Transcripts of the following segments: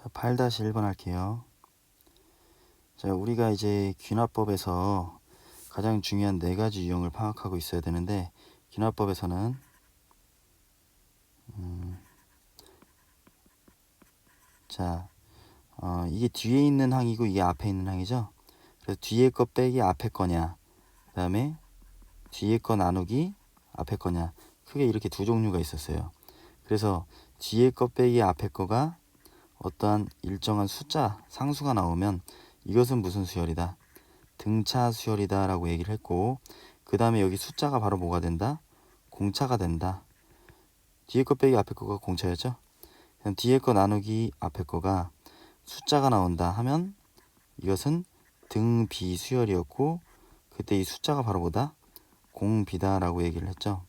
자, 8-1번 할게요. 자, 우리가 이제 귀납법에서 가장 중요한 네 가지 유형을 파악하고 있어야 되는데, 귀납법에서는 자, 이게 뒤에 있는 항이고 이게 앞에 있는 항이죠. 그래서 뒤에 거 빼기 앞에 거냐, 그 다음에 뒤에 거 나누기 앞에 거냐, 크게 이렇게 두 종류가 있었어요. 그래서 뒤에 거 빼기 앞에 거가 어떠한 일정한 숫자, 상수가 나오면 이것은 무슨 수열이다? 등차 수열이다 라고 얘기를 했고, 그 다음에 여기 숫자가 바로 뭐가 된다? 공차가 된다. 뒤에 거 빼기 앞에 거가 공차였죠? 그럼 뒤에 거 나누기 앞에 거가 숫자가 나온다 하면 이것은 등비수열이었고, 그때 이 숫자가 바로 뭐다? 공비다 라고 얘기를 했죠.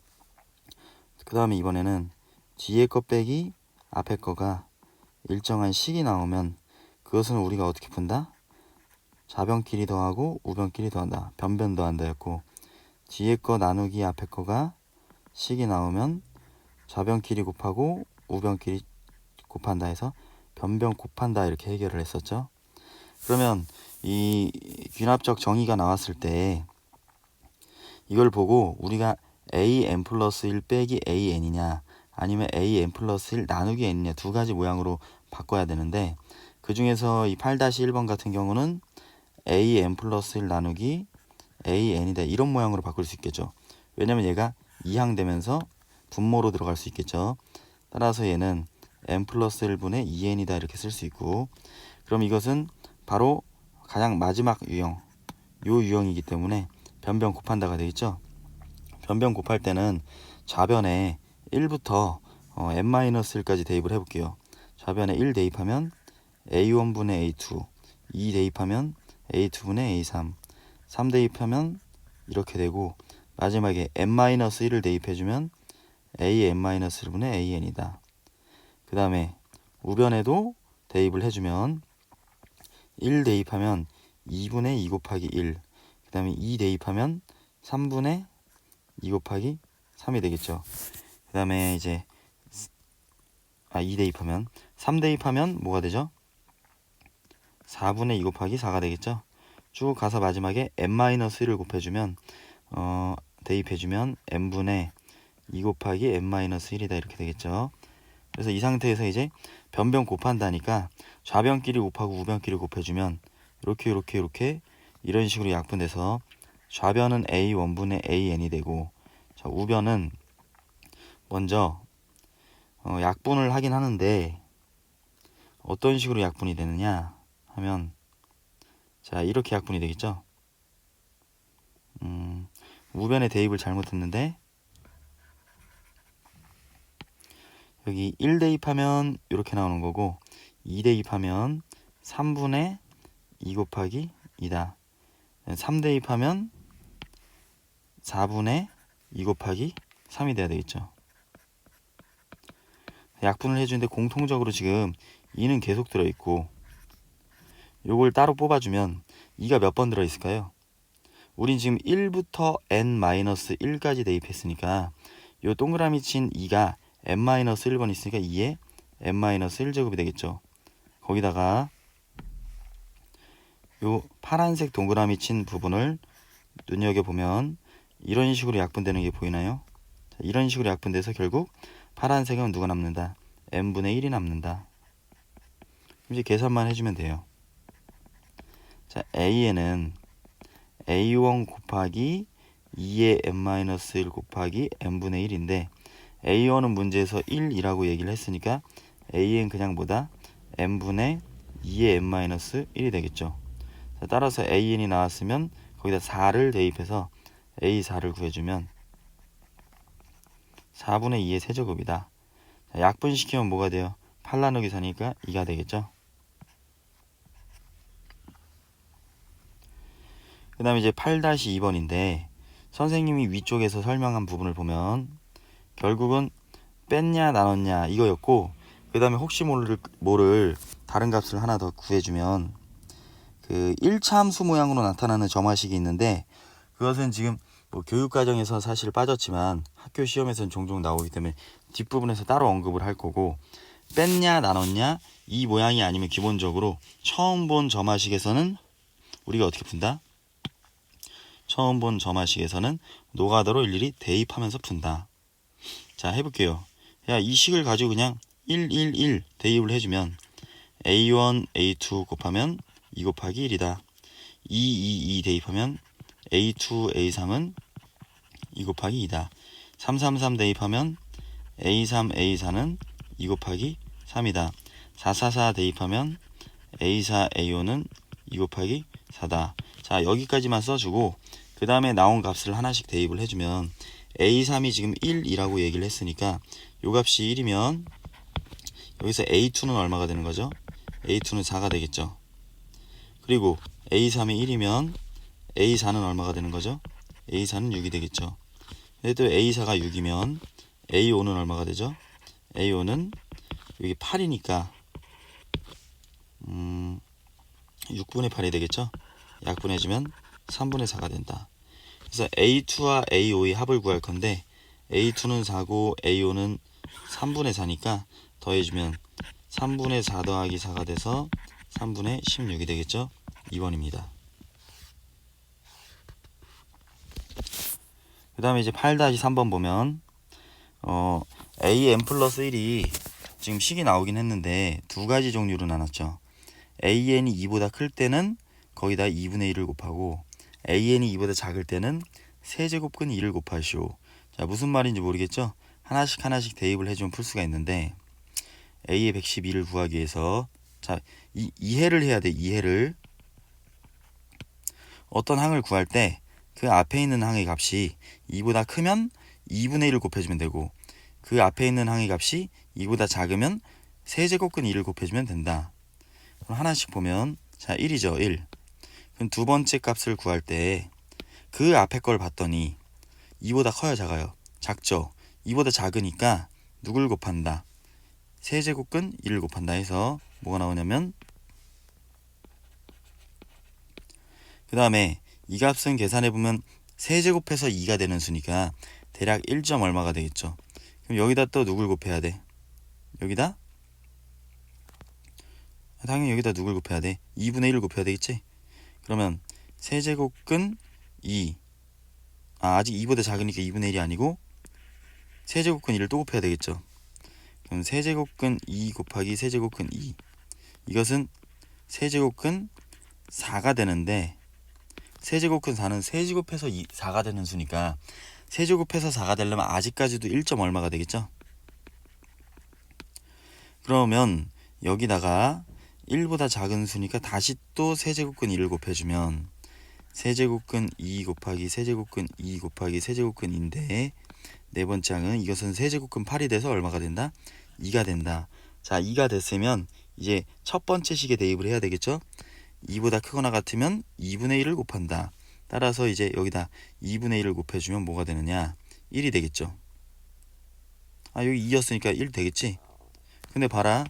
그 다음에 이번에는 뒤에 거 빼기 앞에 거가 일정한 식이 나오면 그것은 우리가 어떻게 푼다? 좌변끼리 더하고 우변끼리 더한다. 변변 더한다 였고, 뒤에 거 나누기 앞에 거가 식이 나오면 좌변끼리 곱하고 우변끼리 곱한다 해서 변변 곱한다 이렇게 해결을 했었죠. 그러면 이 귀납적 정의가 나왔을 때 이걸 보고 우리가 an 플러스 1 빼기 an이냐 아니면 an 플러스 1 나누기 n이냐 두 가지 모양으로 바꿔야 되는데, 그 중에서 이 8-1번 같은 경우는 an 플러스 1 나누기 an이다 이런 모양으로 바꿀 수 있겠죠. 왜냐면 얘가 이항되면서 분모로 들어갈 수 있겠죠. 따라서 얘는 n 플러스 1분의 2n이다 이렇게 쓸 수 있고, 그럼 이것은 바로 가장 마지막 유형, 요 유형이기 때문에 변변 곱한다가 되겠죠. 변변 곱할 때는 좌변에 1부터 n-1까지 대입을 해볼게요. 좌변에 1 대입하면 a1분의 a2, 2 대입하면 a2분의 a3, 3 대입하면 이렇게 되고, 마지막에 n-1을 대입해주면 an-1분의 an이다. 그 다음에 우변에도 대입을 해주면 1 대입하면 2분의 2 곱하기 1, 그 다음에 2 대입하면 3분의 2 곱하기 3이 되겠죠. 그 다음에 이제 2 대입하면 3 대입하면 뭐가 되죠? 4분의 2 곱하기 4가 되겠죠. 쭉 가서 마지막에 n-1을 곱해주면 대입해주면 n분의 2 곱하기 n-1이다 이렇게 되겠죠. 그래서 이 상태에서 이제 변변 곱한다니까 좌변끼리 곱하고 우변끼리 곱해주면 이렇게 이런 식으로 약분돼서 좌변은 a1분의 an이 되고, 자, 우변은 먼저 약분을 하긴 하는데 어떤 식으로 약분이 되느냐 하면, 자, 이렇게 약분이 되겠죠. 우변에 대입을 잘못했는데 여기 1 대입하면 이렇게 나오는 거고, 2 대입하면 3분의 2 곱하기 2다. 3 대입하면 4분의 2 곱하기 3이 돼야 되겠죠. 약분을 해주는데 공통적으로 지금 2는 계속 들어있고, 요걸 따로 뽑아주면 2가 몇 번 들어있을까요? 우린 지금 1부터 n-1까지 대입했으니까 요 동그라미 친 2가 n-1번 있으니까 2에 n-1제곱이 되겠죠. 거기다가 요 파란색 동그라미 친 부분을 눈여겨보면 이런 식으로 약분되는 게 보이나요? 자, 이런 식으로 약분돼서 결국 파란색은 누가 남는다? n분의 1이 남는다. 이제 계산만 해주면 돼요. 자, a에는 a1 곱하기 2의 n-1 곱하기 n분의 1인데, a1은 문제에서 1이라고 얘기를 했으니까 a는 그냥 뭐다? n분의 2의 n-1이 되겠죠. 자, 따라서 an이 나왔으면 거기다 4를 대입해서 a4를 구해주면 4분의 2의 세제곱이다. 자, 약분시키면 뭐가 돼요? 8 나누기 4니까 2가 되겠죠. 그 다음에 이제 8-2번인데 선생님이 위쪽에서 설명한 부분을 보면 결국은 뺐냐 나눴냐 이거였고, 그 다음에 혹시 모를 다른 값을 하나 더 구해주면 그 1차 함수 모양으로 나타나는 점화식이 있는데, 그것은 지금 뭐 교육과정에서 사실 빠졌지만 학교 시험에서는 종종 나오기 때문에 뒷부분에서 따로 언급을 할 거고, 뺐냐 나눴냐 이 모양이 아니면 기본적으로 처음 본 점화식에서는 우리가 어떻게 푼다? 처음 본 점화식에서는 노가다로 일일이 대입하면서 푼다. 자, 해볼게요. 야, 이 식을 가지고 그냥 1, 1, 1 대입을 해주면 A1, A2 곱하면 2 곱하기 1이다. 2, 2, 2 대입하면 A2, A3은 2 곱하기 2다. 3, 3, 3 대입하면 A3, A4는 2 곱하기 3이다. 4, 4, 4 대입하면 A4, A5는 2 곱하기 4다. 자, 여기까지만 써주고 그 다음에 나온 값을 하나씩 대입을 해주면 A3이 지금 1이라고 얘기를 했으니까 요 값이 1이면 여기서 A2는 얼마가 되는 거죠? A2는 4가 되겠죠. 그리고 A3이 1이면 A4는 얼마가 되는 거죠? A4는 6이 되겠죠. 근데 또 A4가 6이면 A5는 얼마가 되죠? A5는 여기 8이니까 6분의 8이 되겠죠? 약분해주면 3분의 4가 된다. 그래서 A2와 A5의 합을 구할 건데 A2는 4고 A5는 3분의 4니까 더해주면 3분의 4 더하기 4가 돼서 3분의 16이 되겠죠? 2번입니다. 그 다음에 이제 8-3번 보면 AN 플러스 1이 지금 식이 나오긴 했는데 두 가지 종류로 나눴죠. AN이 2보다 클 때는 거기다 2분의 1을 곱하고 AN이 2보다 작을 때는 세제곱근 2를 곱하시오. 자, 무슨 말인지 모르겠죠? 하나씩 대입을 해주면 풀 수가 있는데 A의 112를 구하기 위해서 자, 이해를 해야 돼. 이해를. 어떤 항을 구할 때 그 앞에 있는 항의 값이 2보다 크면 2분의 1을 곱해주면 되고 그 앞에 있는 항의 값이 2보다 작으면 세제곱근 2를 곱해주면 된다. 그럼 하나씩 보면 자 1이죠. 1. 그럼 두 번째 값을 구할 때 그 앞에 걸 봤더니 2보다 커요 작아요? 작죠. 2보다 작으니까 누굴 곱한다? 세제곱근 1을 곱한다 해서 뭐가 나오냐면 그 다음에 이 값은 계산해보면 세제곱해서 2가 되는 수니까 대략 1점 얼마가 되겠죠. 그럼 여기다 또 누굴 곱해야 돼? 여기다? 당연히 여기다 누굴 곱해야 돼? 2분의 1을 곱해야 되겠지? 그러면 세제곱근 2 아직 2보다 작으니까 2분의 1이 아니고 세제곱근 2를 또 곱해야 되겠죠. 그럼 세제곱근 2 곱하기 세제곱근 2 이것은 세제곱근 4가 되는데 세제곱근 4는 세제곱해서 4가 되는 수니까 세제곱해서 4가 되려면 아직까지도 1점 얼마가 되겠죠. 그러면 여기다가 1보다 작은 수니까 다시 또 세제곱근 2를 곱해주면 세제곱근 2 곱하기 세제곱근 2 곱하기 세제곱근 2인데 네 번째 항은 이것은 세제곱근 8이 돼서 얼마가 된다? 2가 된다. 자, 2가 됐으면 이제 첫 번째 식에 대입을 해야 되겠죠? 2보다 크거나 같으면 2분의 1을 곱한다. 따라서 이제 여기다 2분의 1을 곱해주면 뭐가 되느냐? 1이 되겠죠. 아, 여기 2였으니까 1 되겠지? 근데 봐라.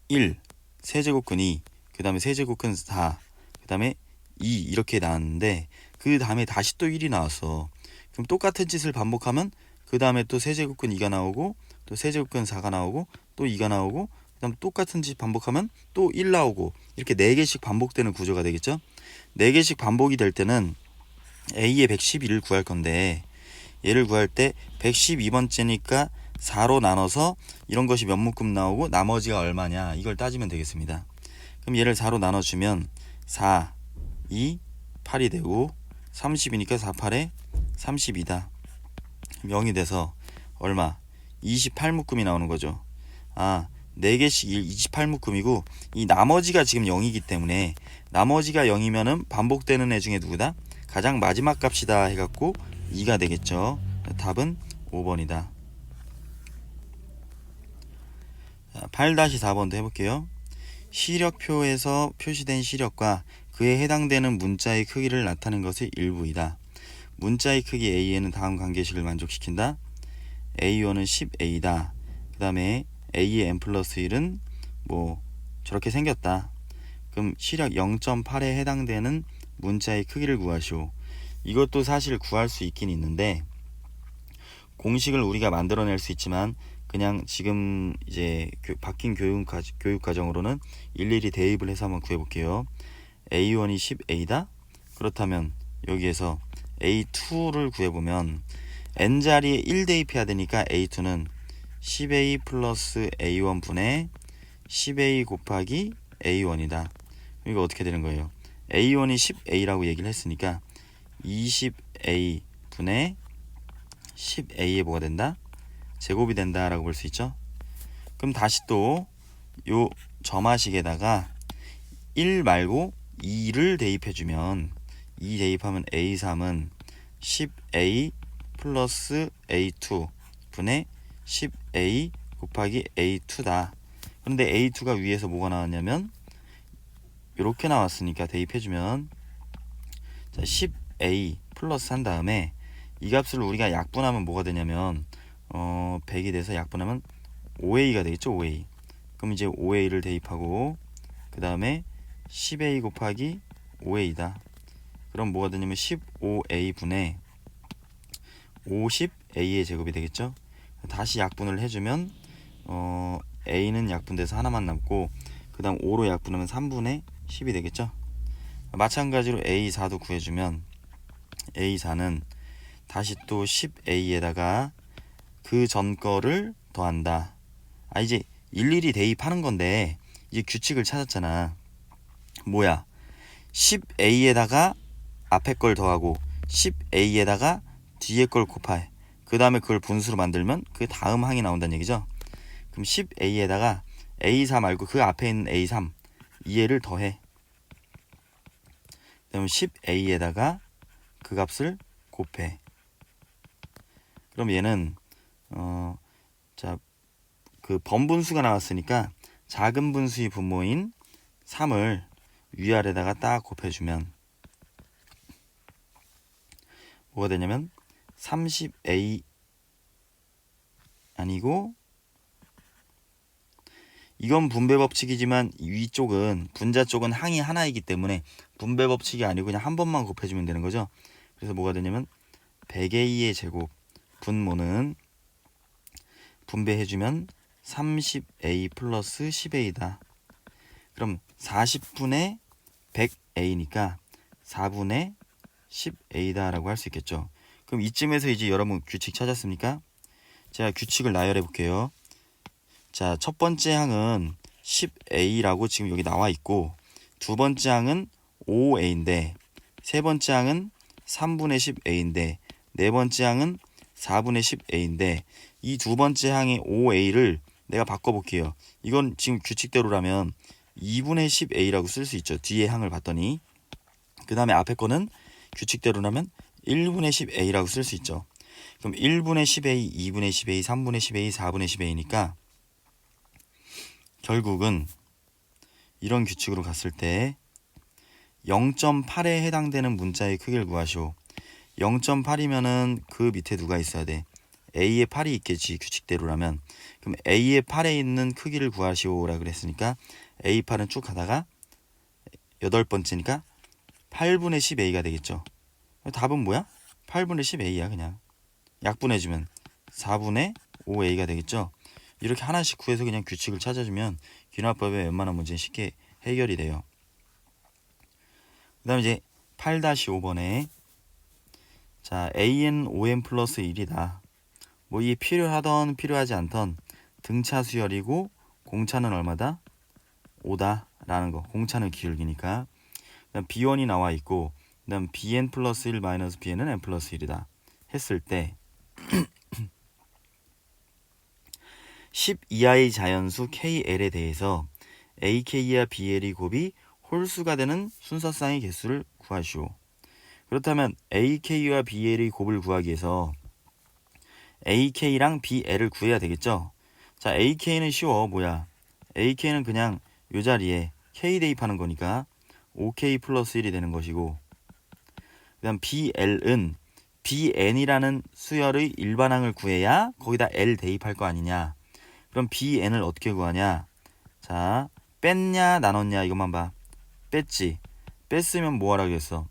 1, 세제곱근 2, 그 다음에 세제곱근 4, 그 다음에 2 이렇게 나왔는데 그 다음에 다시 또 1이 나왔어. 그럼 똑같은 짓을 반복하면 그 다음에 또 세제곱근 2가 나오고 또 세제곱근 4가 나오고 또 2가 나오고 그 다음 똑같은 짓 반복하면 또 1 나오고 이렇게 4개씩 반복되는 구조가 되겠죠. 4개씩 반복이 될 때는 A의 112를 구할 건데 얘를 구할 때 112번째니까 4로 나눠서 이런 것이 몇 묶음 나오고 나머지가 얼마냐 이걸 따지면 되겠습니다. 그럼 얘를 4로 나눠주면 4, 2, 8이 되고 30이니까 4, 8에 32다. 0이 돼서 얼마? 28묶음이 나오는 거죠. 아, 4개씩 28묶음이고 이 나머지가 지금 0이기 때문에 나머지가 0이면은 반복되는 애 중에 누구다? 가장 마지막 값이다 해갖고 2가 되겠죠. 답은 5번이다. 8-4번도 해볼게요. 시력표에서 표시된 시력과 그에 해당되는 문자의 크기를 나타낸 것의 일부이다. 문자의 크기 A에는 다음 관계식을 만족시킨다. A1은 10A다. 그 다음에 A의 n 플러스 1은 뭐 저렇게 생겼다. 그럼 시력 0.8에 해당되는 문자의 크기를 구하시오. 이것도 사실 구할 수 있긴 있는데 공식을 우리가 만들어낼 수 있지만 그냥 지금 이제 바뀐 교육 과정으로는 일일이 대입을 해서 한번 구해볼게요. A1이 10A다. 그렇다면 여기에서 A2를 구해보면 n자리에 1 대입해야 되니까 A2는 10A 플러스 A1 분의 10A 곱하기 A1이다. 이거 어떻게 되는 거예요? A1이 10A라고 얘기를 했으니까 20A 분의 10A에 뭐가 된다? 제곱이 된다 라고 볼 수 있죠. 그럼 다시 또 요 점화식에다가 1 말고 2를 대입해주면 2 대입하면 A3은 10A 플러스 A2 분의 10A 곱하기 A2다. 그런데 A2가 위에서 뭐가 나왔냐면 이렇게 나왔으니까 대입해주면 자, 10A 플러스 한 다음에 이 값을 우리가 약분하면 뭐가 되냐면 100이 돼서 약분하면 5A가 되겠죠. 5A. 그럼 이제 5A를 대입하고 그 다음에 10A 곱하기 5A다. 그럼 뭐가 되냐면 15A 분의 50A의 제곱이 되겠죠. 다시 약분을 해주면 A는 약분돼서 하나만 남고 그 다음 5로 약분하면 3분의 10이 되겠죠. 마찬가지로 A4도 구해주면 A4는 다시 또 10A에다가 그 전 거를 더한다. 이제 일일이 대입하는 건데 이제 규칙을 찾았잖아. 뭐야? 10A에다가 앞에 걸 더하고 10A에다가 뒤에 걸 곱해. 그 다음에 그걸 분수로 만들면 그 다음 항이 나온다는 얘기죠. 그럼 10A에다가 A4 말고 그 앞에 있는 A3 2A를 더해. 그러면 10A에다가 그 값을 곱해. 그럼 얘는 자, 그 번분수가 나왔으니까 작은 분수의 분모인 3을 위아래다가 딱 곱해주면 뭐가 되냐면 30A 아니고 이건 분배 법칙이지만 위쪽은 분자 쪽은 항이 하나이기 때문에 분배 법칙이 아니고 그냥 한 번만 곱해주면 되는 거죠. 그래서 뭐가 되냐면 100A의 제곱 분모는 분배해주면 30A 플러스 10A다. 그럼 40분의 100A니까 4분의 10A다 라고 할 수 있겠죠. 그럼 이쯤에서 이제 여러분 규칙 찾았습니까? 제가 규칙을 나열해 볼게요. 자, 첫 번째 항은 10A라고 지금 여기 나와 있고 두 번째 항은 5A인데 세 번째 항은 3분의 10A인데 네 번째 항은 4분의 10A인데 이 두 번째 항의 5A를 내가 바꿔볼게요. 이건 지금 규칙대로라면 2분의 10A라고 쓸 수 있죠. 뒤에 항을 봤더니 그 다음에 앞에 거는 규칙대로라면 1분의 10A라고 쓸 수 있죠. 그럼 1분의 10A, 2분의 10A, 3분의 10A, 4분의 10A니까 결국은 이런 규칙으로 갔을 때 0.8에 해당되는 문자의 크기를 구하시오. 0.8이면은 그 밑에 누가 있어야 돼? A의 8이 있겠지, 규칙대로라면. 그럼 A의 8에 있는 크기를 구하시오라 그랬으니까 A8은 쭉 가다가 8번째니까 8분의 10A가 되겠죠. 답은 뭐야? 8분의 10A야. 그냥 약분해주면 4분의 5A가 되겠죠. 이렇게 하나씩 구해서 그냥 규칙을 찾아주면 기하법의 웬만한 문제는 쉽게 해결이 돼요. 그 다음에 이제 8-5번에 자, AN, ON 플러스 1이다. 뭐 이게 필요하던 필요하지 않던 등차 수열이고 공차는 얼마다? 5다 라는 거. 공차는 기울기니까. 그 다음 B1이 나와 있고 그 다음 BN 플러스 1 마이너스 BN은 N 플러스 1이다 했을 때 10 이하의 자연수 KL에 대해서 AK와 BL의 곱이 홀수가 되는 순서쌍의 개수를 구하시오. 그렇다면 AK와 BL의 곱을 구하기 위해서 AK랑 BL을 구해야 되겠죠. 자, AK는 쉬워. 뭐야? AK는 그냥 이 자리에 K 대입하는 거니까 5K 플러스 1이 되는 것이고 그 다음 BL은 BN이라는 수열의 일반항을 구해야 거기다 L 대입할 거 아니냐. 그럼 BN을 어떻게 구하냐? 자, 뺐냐 나눴냐 이것만 봐. 뺐지. 뺐으면 뭐 하라고 했어?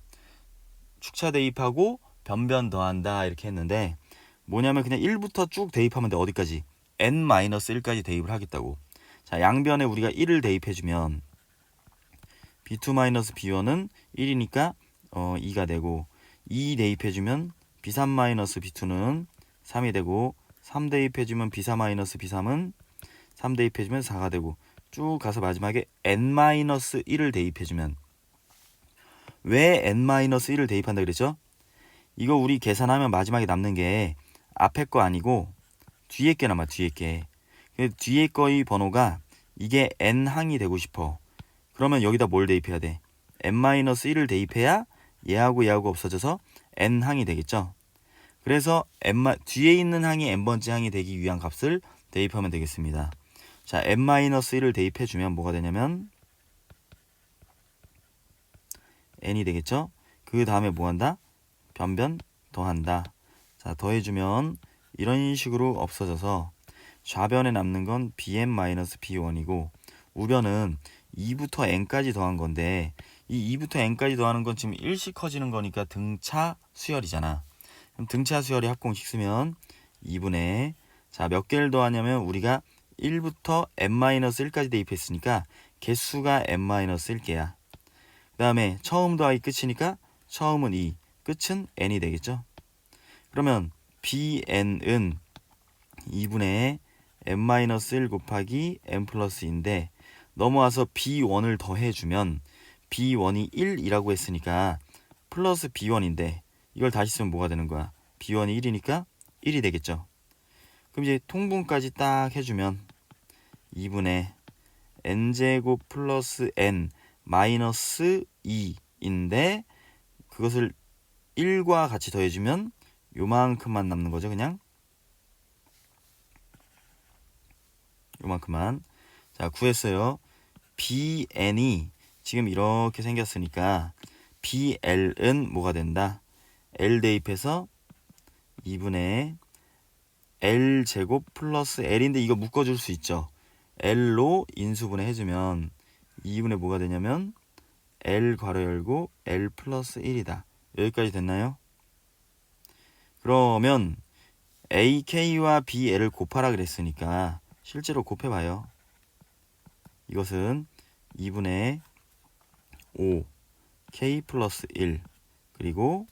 축차 대입하고 변변 더한다 이렇게 했는데 뭐냐면 그냥 1부터 쭉 대입하면 돼. 어디까지? n-1까지 대입을 하겠다고. 자, 양변에 우리가 1을 대입해주면 b2-b1은 1이니까 2가 되고, 2 대입해주면 b3-b2는 3이 되고, 3 대입해주면 b4-b3은 3 대입해주면 4가 되고, 쭉 가서 마지막에 n-1을 대입해주면, 왜 n-1을 대입한다 그랬죠? 이거 우리 계산하면 마지막에 남는 게 앞에 거 아니고 뒤에 게 남아. 뒤에 게. 뒤에 거의 번호가 이게 n항이 되고 싶어. 그러면 여기다 뭘 대입해야 돼? n-1을 대입해야 얘하고 없어져서 n항이 되겠죠. 그래서 뒤에 있는 항이 n번째 항이 되기 위한 값을 대입하면 되겠습니다. 자, n-1을 대입해주면 뭐가 되냐면 n이 되겠죠. 그 다음에 뭐 한다? 변변 더한다. 자, 더해주면 이런 식으로 없어져서 좌변에 남는 건 bn-b1이고, 우변은 2부터 n까지 더한 건데, 이 2부터 n까지 더하는 건 지금 1씩 커지는 거니까 등차 수열이잖아. 그럼 등차 수열이 합공식 쓰면 2분의, 자, 몇 개를 더하냐면 우리가 1부터 n-1까지 대입했으니까 개수가 n-1개야. 그 다음에 처음 더하기 끝이니까 처음은 2, 끝은 n이 되겠죠. 그러면 bn은 2분의 n-1 곱하기 n 플러스 인데, 넘어와서 b1을 더해주면 b1이 1이라고 했으니까 플러스 b1인데, 이걸 다시 쓰면 뭐가 되는 거야? b1이 1이니까 1이 되겠죠. 그럼 이제 통분까지 딱 해주면 2분의 n제곱 플러스 n 마이너스 2인데, 그것을 1과 같이 더해주면 요만큼만 남는 거죠. 그냥 요만큼만. 자, 구했어요. bn이 지금 이렇게 생겼으니까 bl은 뭐가 된다? l 대입해서 2분의 l제곱 플러스 l인데, 이거 묶어줄 수 있죠. l로 인수분해 해주면 2분의 뭐가 되냐면 l 괄호 열고 l 플러스 1이다. 여기까지 됐나요? 그러면 ak와 bl을 곱하라 그랬으니까 실제로 곱해봐요. 이것은 2분의 5 k 플러스 1 그리고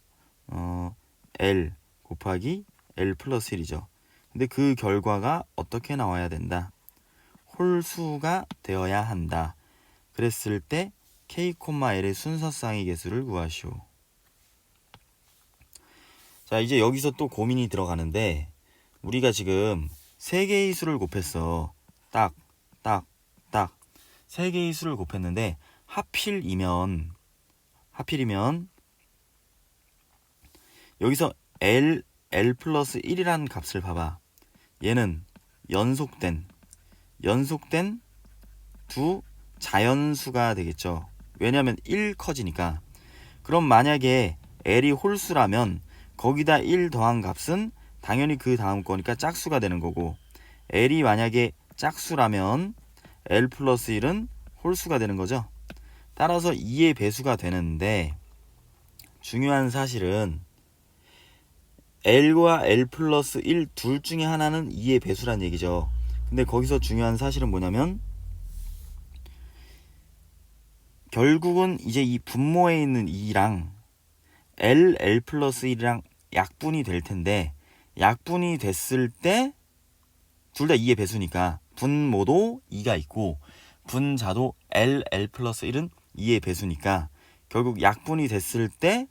l 곱하기 l 플러스 1이죠. 근데 그 결과가 어떻게 나와야 된다? 홀수가 되어야 한다. 그랬을 때 k, l의 순서쌍의 개수를 구하시오. 자, 이제 여기서 또 고민이 들어가는데, 우리가 지금 3개의 수를 곱했어. 딱 3개의 수를 곱했는데, 하필이면 여기서 l 플러스 1이라는 값을 봐봐. 얘는 연속된 두 자연수가 되겠죠. 왜냐하면 1 커지니까. 그럼 만약에 l이 홀수라면 거기다 1 더한 값은 당연히 그 다음 거니까 짝수가 되는 거고, l이 만약에 짝수라면 l 플러스 1은 홀수가 되는 거죠. 따라서 2의 배수가 되는데, 중요한 사실은 l과 l 플러스 1 둘 중에 하나는 2의 배수란 얘기죠. 근데 거기서 중요한 사실은 뭐냐면, 결국은 이제 이 분모에 있는 2랑 l 플러스 1이랑 약분이 될 텐데, 약분이 됐을 때 둘 다 2의 배수니까 분모도 2가 있고 분자도 l 플러스 1은 2의 배수니까, 결국 약분이 됐을 때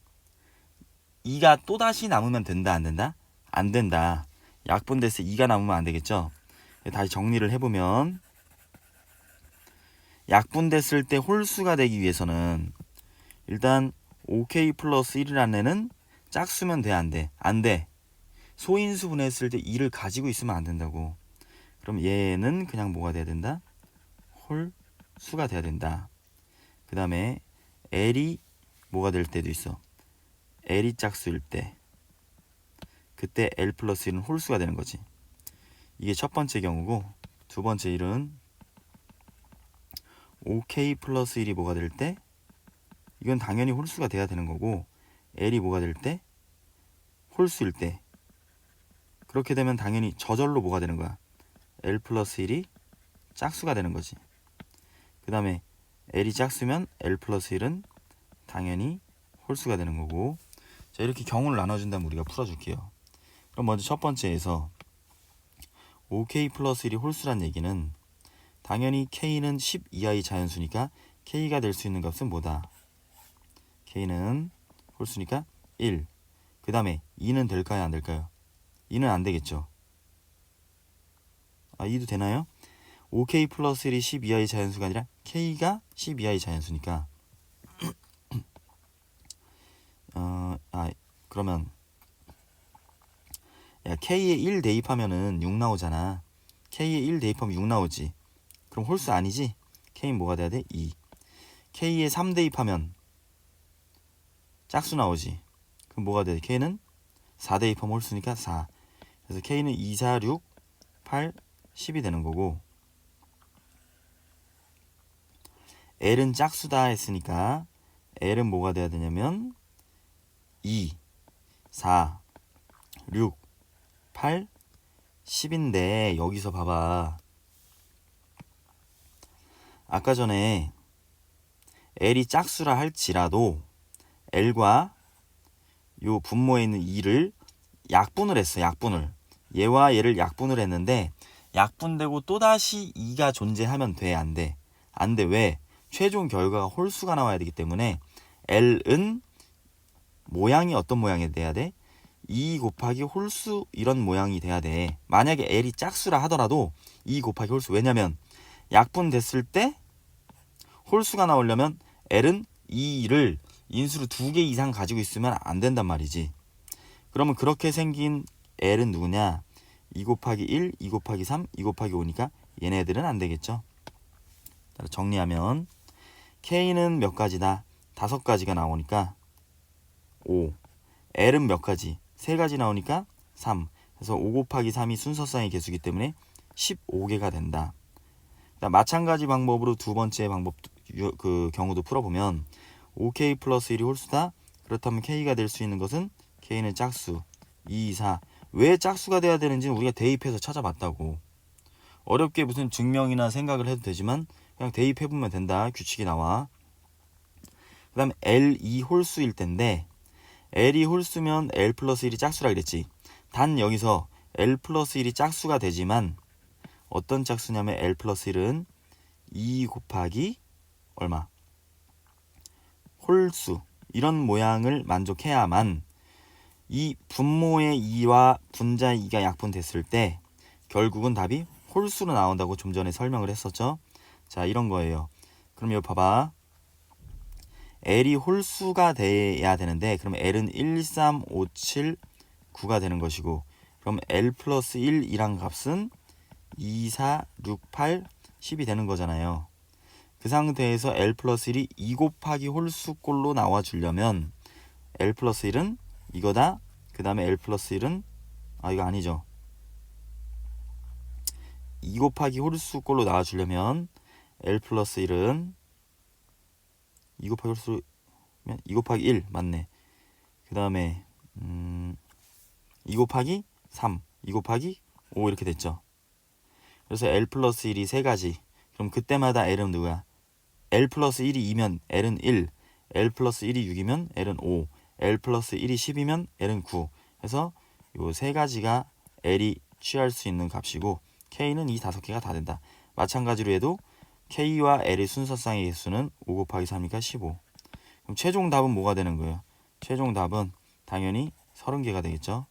2가 또다시 남으면 된다, 안 된다? 안 된다. 약분됐을 때 2가 남으면 안 되겠죠. 다시 정리를 해보면, 약분됐을 때 홀수가 되기 위해서는 일단 5k 플러스 1이라는 애는 짝수면 돼, 안 돼? 안 돼. 소인수 분해했을 때 2를 가지고 있으면 안 된다고. 그럼 얘는 그냥 뭐가 돼야 된다? 홀수가 돼야 된다. 그 다음에 l이 뭐가 될 때도 있어. l이 짝수일 때, 그때 l 플러스 1은 홀수가 되는 거지. 이게 첫 번째 경우고, 두 번째 일은 5k 플러스 1이 뭐가 될 때, 이건 당연히 홀수가 돼야 되는 거고, l이 뭐가 될 때? 홀수일 때. 그렇게 되면 당연히 저절로 뭐가 되는 거야? L 플러스 1이 짝수가 되는 거지. 그 다음에 L이 짝수면 L 플러스 1은 당연히 홀수가 되는 거고. 자, 이렇게 경우를 나눠준다면 우리가 풀어줄게요. 그럼 먼저 첫 번째에서 5K 플러스 1이 홀수란 얘기는 당연히 K는 10 이하의 자연수니까 K가 될 수 있는 값은 뭐다? K는 홀수니까 1. 그 다음에 2는 될까요? 안 될까요? 2는 안 되겠죠. 2도 되나요? 5K 플러스 1이 10 이하의 자연수가 아니라 K가 10 이하의 자연수니까 그러면 야, K에 1 대입하면은 6 나오잖아. K에 1 대입하면 6 나오지. 그럼 홀수 아니지? K는 뭐가 돼야 돼? 2. K에 3 대입하면 짝수 나오지. 그럼 뭐가 돼? K는 4 대입하면 홀수니까 4. 그래서 K는 2, 4, 6, 8, 10이 되는 거고, L은 짝수다 했으니까 L은 뭐가 돼야 되냐면 2, 4, 6, 8, 10인데 여기서 봐봐. 아까 전에 L이 짝수라 할지라도 L과 요 분모에 있는 2를 약분을 했어. 약분을. 얘와 얘를 약분을 했는데 약분되고 또다시 2가 존재하면 돼? 안 돼? 안 돼. 왜? 최종 결과가 홀수가 나와야 되기 때문에 L은 모양이 어떤 모양이 돼야 돼? 2 곱하기 홀수 이런 모양이 돼야 돼. 만약에 L이 짝수라 하더라도 2 곱하기 홀수. 왜냐면 약분됐을 때 홀수가 나오려면 L은 2를 인수로 2개 이상 가지고 있으면 안 된단 말이지. 그러면 그렇게 생긴 L은 누구냐? 2 곱하기 1, 2 곱하기 3, 2 곱하기 5니까 얘네들은 안 되겠죠. 정리하면 K는 몇 가지다? 5가지가 나오니까 5. L은 몇 가지? 3가지 나오니까 3. 그래서 5 곱하기 3이 순서상의 개수이기 때문에 15개가 된다. 마찬가지 방법으로 두 번째 방법 그 경우도 풀어보면 5K 플러스 1이 홀수다. 그렇다면 K가 될 수 있는 것은 K는 짝수 2, 4. 왜 짝수가 돼야 되는지는 우리가 대입해서 찾아봤다고. 어렵게 무슨 증명이나 생각을 해도 되지만 그냥 대입해보면 된다. 규칙이 나와. 그 다음에 L2 홀수일 텐데 L이 홀수면 L 플러스 1이 짝수라 그랬지. 단 여기서 L 플러스 1이 짝수가 되지만 어떤 짝수냐면 L 플러스 1은 2 곱하기 얼마? 홀수. 이런 모양을 만족해야만 이 분모의 2와 분자의 2가 약분됐을 때 결국은 답이 홀수로 나온다고 좀 전에 설명을 했었죠. 자, 이런 거예요. 그럼 여기 봐봐. L이 홀수가 돼야 되는데 그럼 L은 1, 3, 5, 7, 9가 되는 것이고 그럼 L 플러스 1이란 값은 2, 4, 6, 8, 10이 되는 거잖아요. 그 상태에서 L 플러스 1이 2 곱하기 홀수꼴로 나와주려면 L 플러스 1은 이거다. 그 다음에 L 플러스 1은 이거 아니죠. 2 곱하기 홀수꼴로 나와주려면 L 플러스 1은 2 곱하기 홀수면 2 곱하기 1 맞네. 그 다음에 2 곱하기 3, 2 곱하기 5 이렇게 됐죠. 그래서 L 플러스 1이 3가지. 그럼 그때마다 L은 누구야? L 플러스 1이 2면 L은 1, L 플러스 1이 6이면 L은 5, L 플러스 1이 10이면 L은 9. 해서 요 3가지가 L이 취할 수 있는 값이고 K는 이 5개가 다 된다. 마찬가지로 해도 K와 L의 순서상의 개수는 5 곱하기 3이니까 15. 그럼 최종 답은 뭐가 되는 거예요? 최종 답은 당연히 30개가 되겠죠.